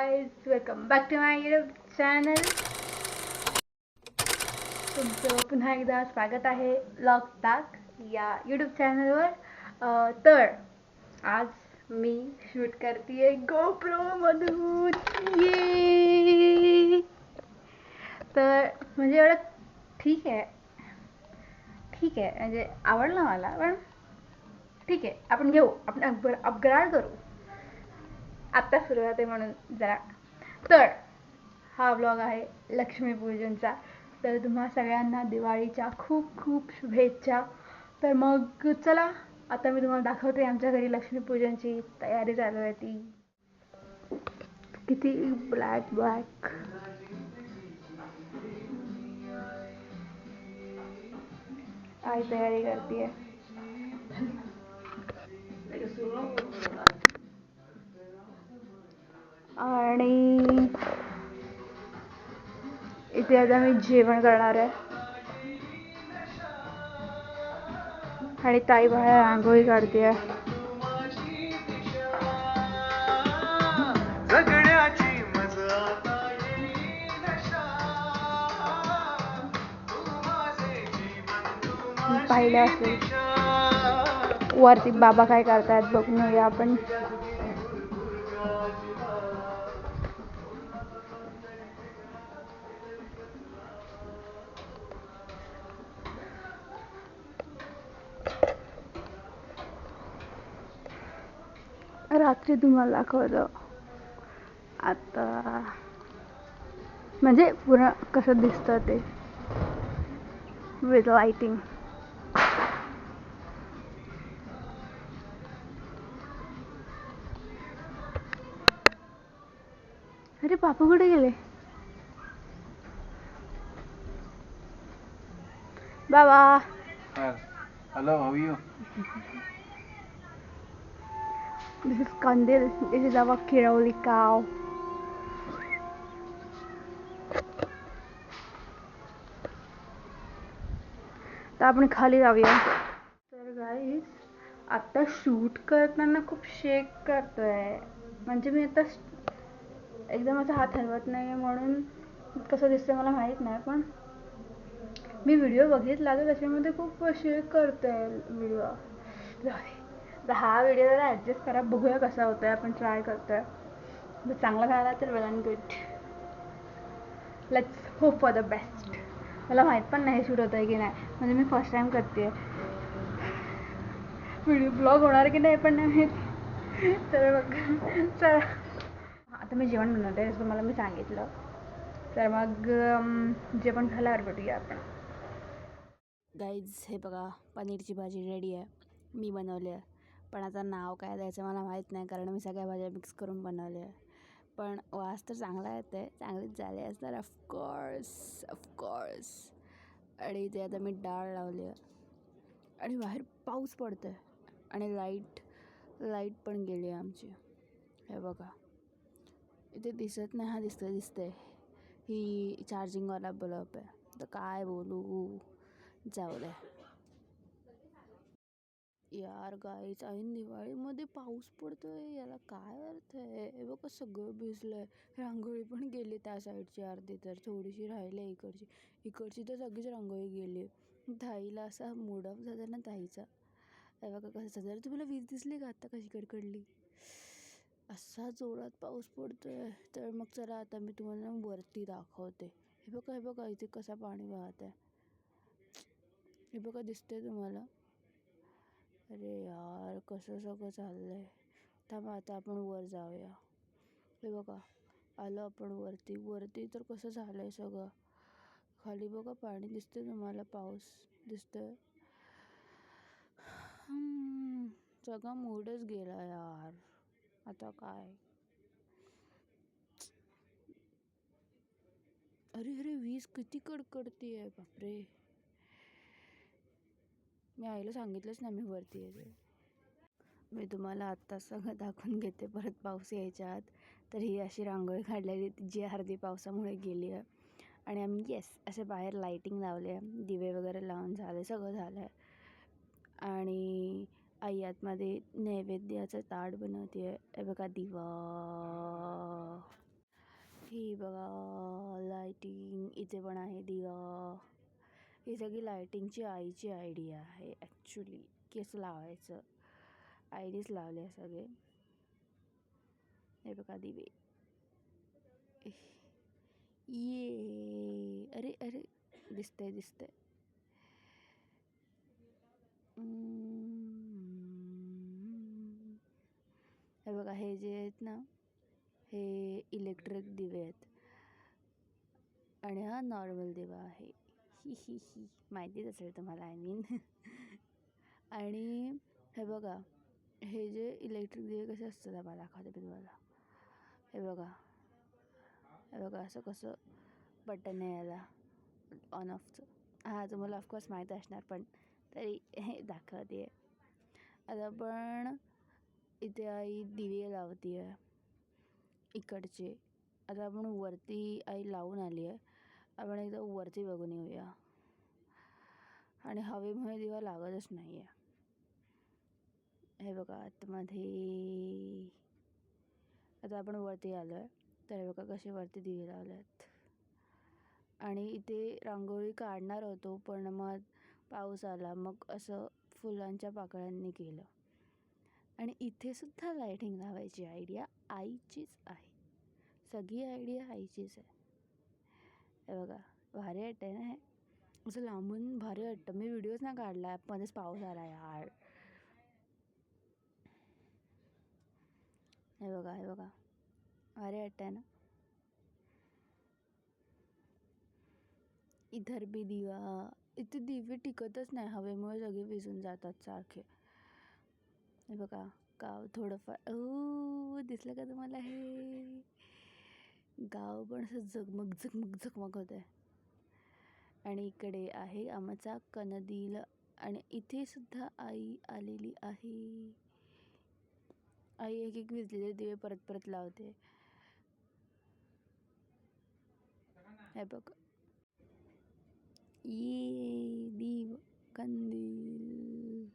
guys, welcome back to my YouTube channel. तुमचं पुन्हा एकदा स्वागत आहे व्लॉग टाक या YouTube चॅनलवर. तर आज मी शूट करते GoPro मधून. ये तर म्हणजे एवढं ठीक आहे म्हणजे आवडलं मला, पण ठीक आहे आपण घेऊ, आपण अपग्रेड करू. आत्ता सुरुवात आहे म्हणून जरा. तर हा व्लॉग आहे लक्ष्मीपूजनचा. तर तुम्हा सगळ्यांना दिवाळीच्या खूप खूप शुभेच्छा. तर मग चला आता मी तुम्हाला दाखवते आमच्या घरी लक्ष्मीपूजनची तयारी चालू आहे ती. किती ब्लॅक ब्लॅक आई तयारी करते आहे. आणि इथे आता मी जेवण करणार आहे आणि ताई बाहेर रांगोळी काढते आहे. पाहिलं असेल वरती बाबा काय करतायत बघून येऊया आपण. रात्री तुम्हाला दाखवलं आता, म्हणजे पूर्ण कसं दिसतं ते विथ लाइटिंग. अरे बापू कुठे गेले? बाबा. Hello, how are you? This is Kandil. This is our Kiroli cow. तर आपण खाली जाऊया. तर गाईस आता शूट करताना खूप शेक करतोय, म्हणजे मी आता एकदम असा हात हलवत नाही म्हणून कसं दिसतंय मला माहीत नाही, पण मी व्हिडिओ बघितला तर त्याच्यामध्ये खूप शेक करतोय व्हिडिओ. तर हा व्हिडिओ जरा ॲडजस्ट करा, बघूया कसा होतोय. आपण ट्राय करतोय, जर चांगला झाला तर well and good. Let's hope for the best. मला माहीत पण नाही शूट होत आहे की नाही, म्हणजे मी फर्स्ट टाइम करते. व्हिडिओ ब्लॉग होणार की नाही पण नाही माहीत. तर मग चला आता मी जेवण बनवते जसं तुम्हाला मी सांगितलं. तर मग जेवण झाल्यावर भेटूया आपण. गाईज हे बघा, पनीरची भाजी रेडी आहे, मी बनवली आहे. पण आता नाव काय द्यायचं मला माहीत नाही, कारण मी सगळ्या भाज्या मिक्स करून बनवल्या आहे. पण वास तर चांगला येते, चांगलीच झाली असणार ऑफकोर्स. आणि इथे आता मी डाळ लावली आहे आणि बाहेर पाऊस पडतो आहे आणि लाईट पण गेली आहे आमची. हे बघा इथे दिसत नाही, हा दिसतंय ही चार्जिंगवाला बल्ब आहे. तर काय बोलू, जाऊ दे यार. गाईच ऐन दिवाळीमध्ये पाऊस पडतोय, याला काय अर्थ आहे? हे बघा सगळं भिजलंय, रांगोळी पण गेली त्या साईडची अर्धी, तर थोडीशी राहिली इकडची तर सगळीच रांगोळी गेली. ताईला असा मूड ऑफ झाला ना ताईचा. हे बघा कसं जर तुम्हाला वीज दिसली का आता कशी कडकडली, असा जोरात पाऊस पडतोय. तर मग चला आता मी तुम्हाला वरती दाखवते. हे बघा इथे कसा पाणी वाहत आहे, हे बघा दिसतंय तुम्हाला? अरे यार कसं सगळं चाललंय. थांबा आता आपण वर जाऊया. हे बघा आलो आपण वरती तर कसं झालंय सगळं. खाली बघा पाणी दिसतंय तुम्हाला, पाऊस दिसतोय. सगळा मूडच गेला यार. आता काय, अरे वीज किती कडकडतीये, बापरे. मी आईला सांगितलंच ना मी वरती येते. मी तुम्हाला आत्ताच सगळं दाखवून घेते परत पाऊस यायच्या आत. तर ही अशी रांगोळी काढलेली जी अर्धी पावसामुळे गेली आहे. आणि आम्ही असे बाहेर लाईटिंग लावले आहे, दिवे वगैरे लावून झाले, सगळं झालं आहे. आणि आई आतमध्ये नैवेद्याचं ताट बनवते आहे. हे बघा दिवा, इथे पण आहे दिवा. ही सगळी लायटिंगची आईची आयडिया आहे ॲक्च्युली, की असं लावायचं. आईनेच लावले आहे सगळे. हे बघा दिवे. ये अरे अरे दिसतंय. हे बघा, हे जे आहेत ना, हे इलेक्ट्रिक दिवे आहेत आणि हा नॉर्मल दिवा आहे. ही माहितीच असेल तुम्हाला, आय मीन. आणि हे बघा, हे जे इलेक्ट्रिक दिवे कसे असतात मला दाखवते मी तुम्हाला. हे बघा असं कसं बटन आहे याला ऑन ऑफचं. तुम्हाला ऑफकोर्स माहीत असणार, पण तरी हे दाखवते. आता पण इथे आई दिवे लावते आहे इकडचे. आता आपण वरती आई लावून आली आहे. आपण एकदा वरती बघून येऊया. आणि हवेमुळे दिवा लागतच नाही आहे. हे बघा आतमध्ये. आता आपण वरती आलो आहे, तर हे बघा कसे वरती दिवे लावले आहेत. आणि इथे रांगोळी काढणार होतो, पण मग पाऊस आला, मग असं फुलांच्या पाकळ्यांनी केलं. आणि इथे सुद्धा लायटिंग लावायची आयडिया आईचीच आहे. सगळी आयडिया आईचीच आहे. हे बघा भारी वाटतं ना, हे असं लांबून भारी वाटतं. मी व्हिडिओज ना काढला, मध्येच पाऊस आला यार. हे बघा भारी वाटतं ना. इधर भी दिवा. इथे दिवे टिकतच नाही, हवेमुळे सगळे विझून जातात सारखे. हे बघा गाव थोडंफार दिसलं का तुम्हाला? हे गाव पण असं झगमग होत आहे. आणि इकडे आहे आमचा कनदिल. आणि इथे सुद्धा आई आलेली आहे. आई एक विजलेले दिवे परत लावते. हे बघ, ये दिव कंदील.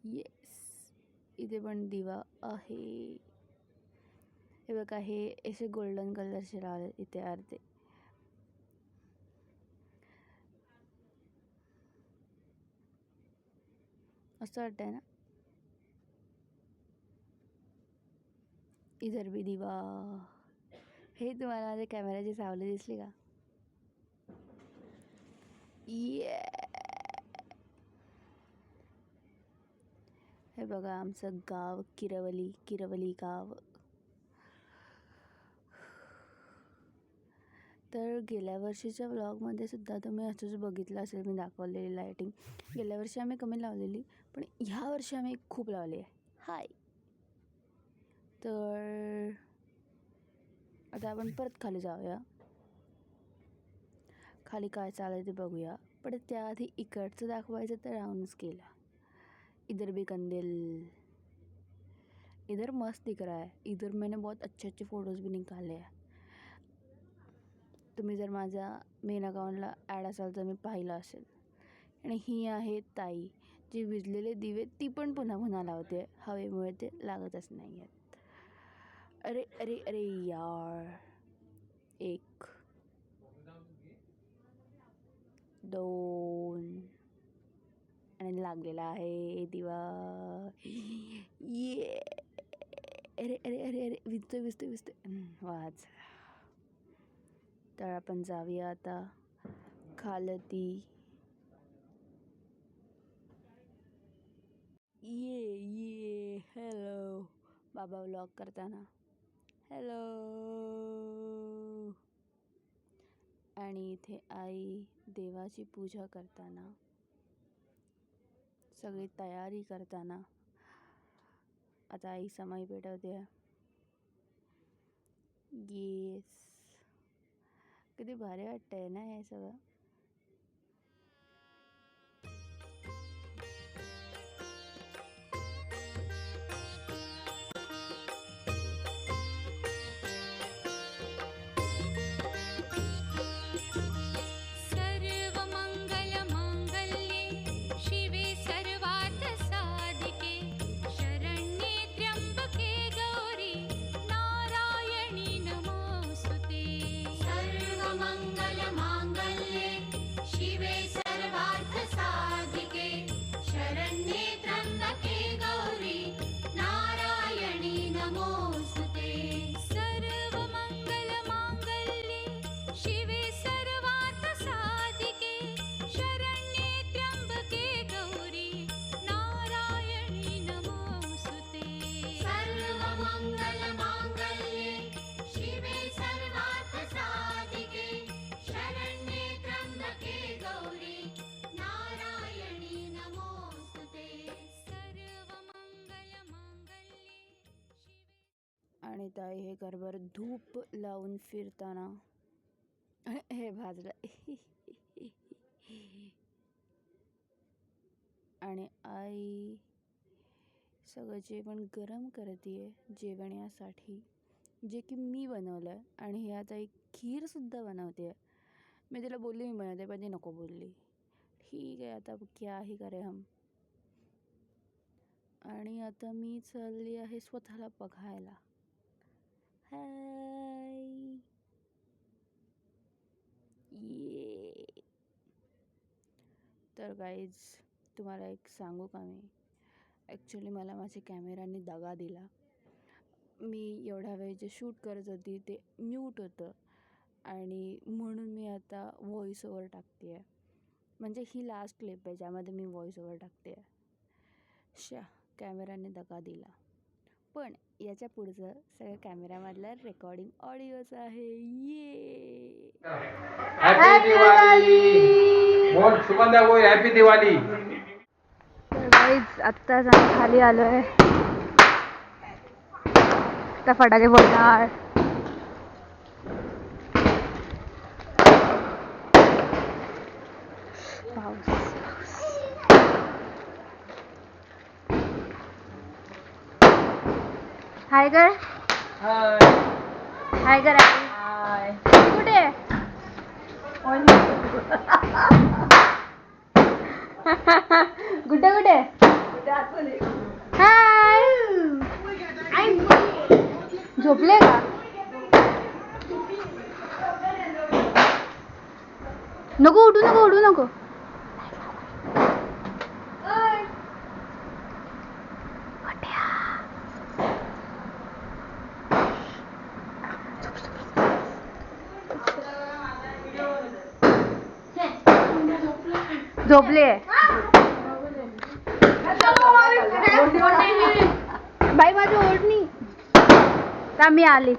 येस, इथे पण दिवा आहे. हे बघा, हे असे गोल्डन कलरचे लावले इथे अर्धे. असं वाटतंय ना. इधर भी दिवा. हे तुम्हाला माझ्या कॅमेऱ्याची सावली दिसली का? ये हे बघा आमचं गाव किरवली गाव. तर गेल्या वर्षीच्या व्लॉगमध्ये सुद्धा तुम्ही असंच बघितलं असेल, मी दाखवलेली लायटिंग. गेल्या वर्षी आम्ही कमी लावलेली, पण ह्या वर्षी आम्ही खूप लावली आहे. हाय, तर आता आपण परत खाली जाऊया. खाली काय चाललं ते बघूया. पण त्याआधी इकडचं दाखवायचं तर राहूनच केलं. इधर भी कंदील. इधर मस्त दिख रहा है. इधर मैंने बहुत अच्छे फ़ोटोज़ भी निकाले हैं. तुम्ही जर माझ्या मेन अकाउंटला ॲड असाल तर मी पाहिलं असेल. आणि ही आहे ताई, जी विजलेले दिवे ती पण पुन्हा लावते. हवेमुळे ते लागतच नाही आहेत. अरे अरे अरे यार. 1 2 आणि लागलेला आहे दिवा. ये अरे अरे अरे अरे विजतोय. वाच. तर आपण जाऊया आता खालती. ये हॅलो बाबा व्लॉग करताना. हॅलो. आणि इथे आई देवाची पूजा करताना, सगळी तयारी करताना. आता आई समय पेटवते. येस, किती भारी वाटतंय ना हे सगळं. शिवे सर्वार्थ साधिके शरण्ये त्र्यंबके गौरी ताई हे घरभर धूप लावून फिरताना हे भाजलं आणि आई सगळं जेवण गरम करते जेवण्यासाठी, जे की मी बनवलं. आणि हे आता एक खीरसुद्धा बनवते. मी तिला बोलली मी बनवते, पण ती नको बोलली. ठीक आहे, आता क्या ही करे हम. आणि आता मी चालली आहे स्वतःला बघायला. हाय ये. तर गाईज तुम्हाला एक सांगू का, मी ॲक्च्युली मला माझ्या कॅमेराने दगा दिला. मी एवढ्या वेळ जे शूट करत होती ते म्यूट होतं, आणि म्हणून मी आता व्हॉइस ओव्हर टाकते आहे. म्हणजे ही लास्ट क्लिप आहे ज्यामध्ये मी व्हॉइस ओव्हर टाकते आहे. कॅमेराने दगा दिला. पण याच्या पुढचं सगळं कॅमेरामधलं रेकॉर्डिंग ऑडिओचं आहे. ये हॅपी दिवाळी बोल सुगंधा बोल हॅपी दिवाळी. तर गाईज आत्ताच आम्ही खाली आलो आहे. आता फटाके फोडणार. पाऊस. हाय कर. हाय कर. हाय. कुठे कुठे कुठे हाय. झोपले का? नको उठू नको उठू नको. झोपले बाई माझी ओढणी. का मी आली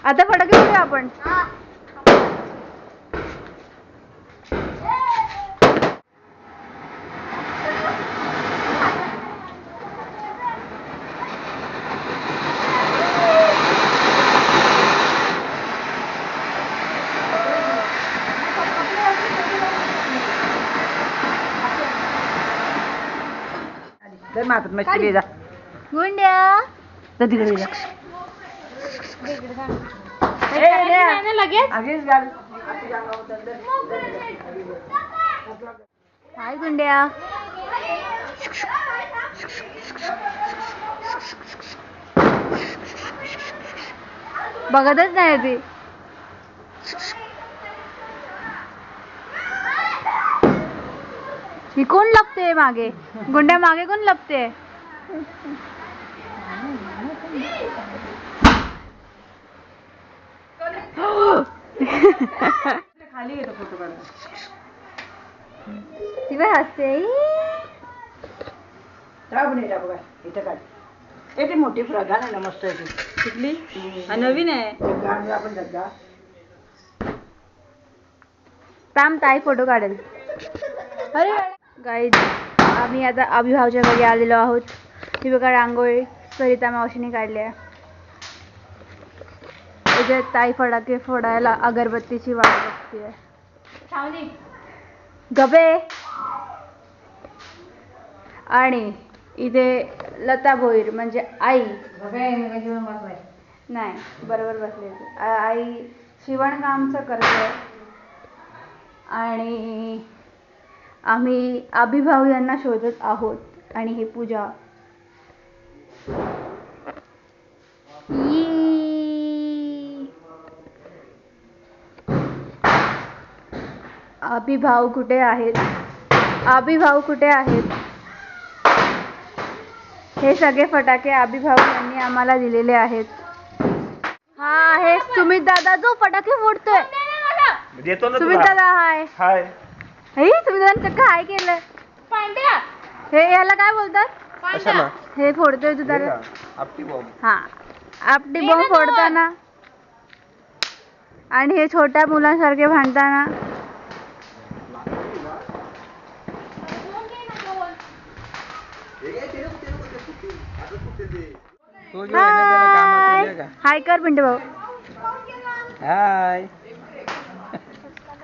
आता. फटाके फोडूया आपण. गुंड्या हाय गुंड्या. बघतच नाही ती. ही कोण लपते मागे? गुंड्या मागे कोण लपते? खाली येतो फोटो काढ. ती बाई हसते. बघा इथं काढ. ती मोठी फ्रॉक आहे ना मस्त आहे ती. कुठली? नवीन आहे. आपण जग्गा थांब ताई फोटो काढेल. अरे गाईज आम्ही आता अभिभावच्या घरी आलेलो आहोत. ही बघा रांगोळी सरिता मावशीने काढली आहे. इथे ताई फटाके फोडायला अगरबत्तीची वाट बघतीये. गबे. आणि इथे लता भोईर म्हणजे आई नाही बरोबर बसले. आई शिवणकामचं करते आणि आम्ही अभिभाव यांना शोधत आहोत. आणि ही पूजा अभिभाव कुठे आहेत? अभिभाव कुठे आहेत? हे सगळे फटाके अभिभाव यांनी आम्हाला दिलेले आहेत. हा आहे सुमित दादा जो फटाके फोडतोय. सुमित दादा हाय. हाय. सुमित दादा चक्क हाय केलं. हे याला काय बोलतात? हे फोडतोय तू दादा. हा आपटी बॉम्ब फोडताना आणि हे छोट्या मुलांसारखे भांडताना. तो जो आहे ना त्याला कामात नाही का? हाय कर पिंटू भाऊ. हाय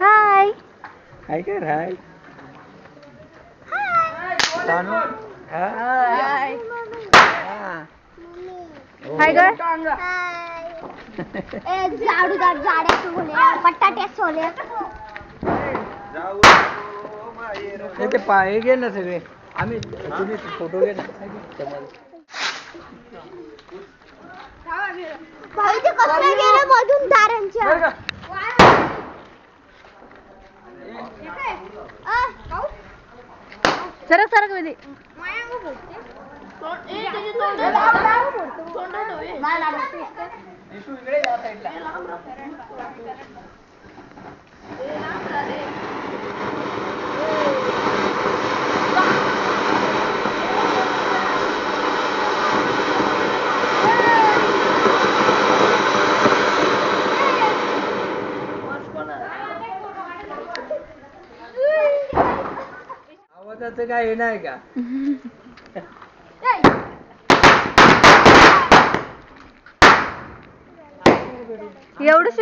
हाय. हाय कर हाय सानू हा? हाय. हा. हो. हाय कर. बटाटे सोले जाऊ नाही ते पाय घे ना सगळे आम्ही तुम्ही फोटो घे ना त्यामध्ये. कसं गेलं मधून दारांच्या सरक सरक विधी. आवाजाचं काय हे नाही का? एवढंच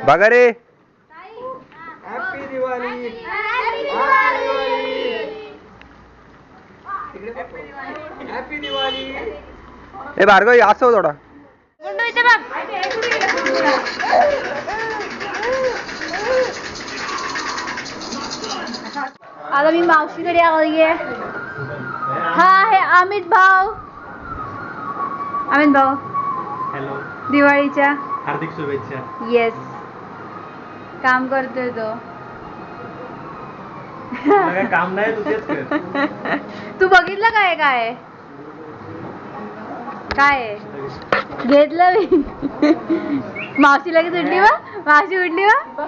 बघा रे हॅपी दिवाळी हॅपी दिवाळी. ए भार्गव असं थोडा आता मी मावशीकडे आली आहे. हा आहे अमित भाऊ. अमित भाऊ हॅलो दिवाळीच्या हार्दिक शुभेच्छा. येस काम करतोय तो. तुला काय काम नाही तू तेच कर. तू बघितलं काय काय काय घेतलं मी. मावशी लगेच उठली वा. मावशी उठली वा.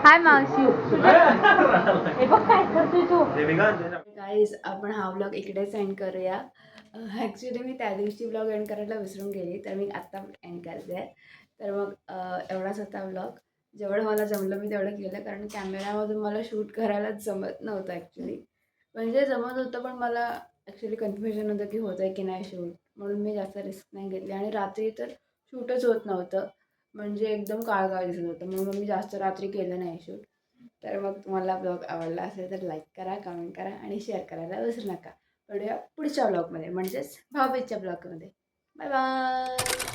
हाय मावशी. गाईज आपण हा व्लॉग इकडेच एंड करूया. ॲक्च्युली मी त्या दिवशी व्लॉग एंड करायला विसरून गेली तर मी आत्ता एंड करते आहे. तर मग एवढाच होता व्लॉग. जेवढं मला जमलं मी तेवढं केलं कारण कॅमेऱ्यामधून मला शूट करायलाच जमत नव्हतं ॲक्च्युली. म्हणजे जमत होतं पण मला ॲक्च्युली कन्फ्युजन होतं की होतं आहे की नाही शूट. म्हणून मी जास्त रिस्क नाही घेतली आणि रात्री तर शूटच होत नव्हतं. म्हणजे एकदम काळगाळ दिसत होतं म्हणून मी जास्त रात्री केलं नाही शूट. तर मग तुम्हाला ब्लॉग आवडला असेल तर लाईक करा, कमेंट करा आणि शेअर करायला विसरू नका. भेटूया पुढच्या ब्लॉगमध्ये म्हणजेच भाऊबीजच्या ब्लॉगमध्ये. Bye bye.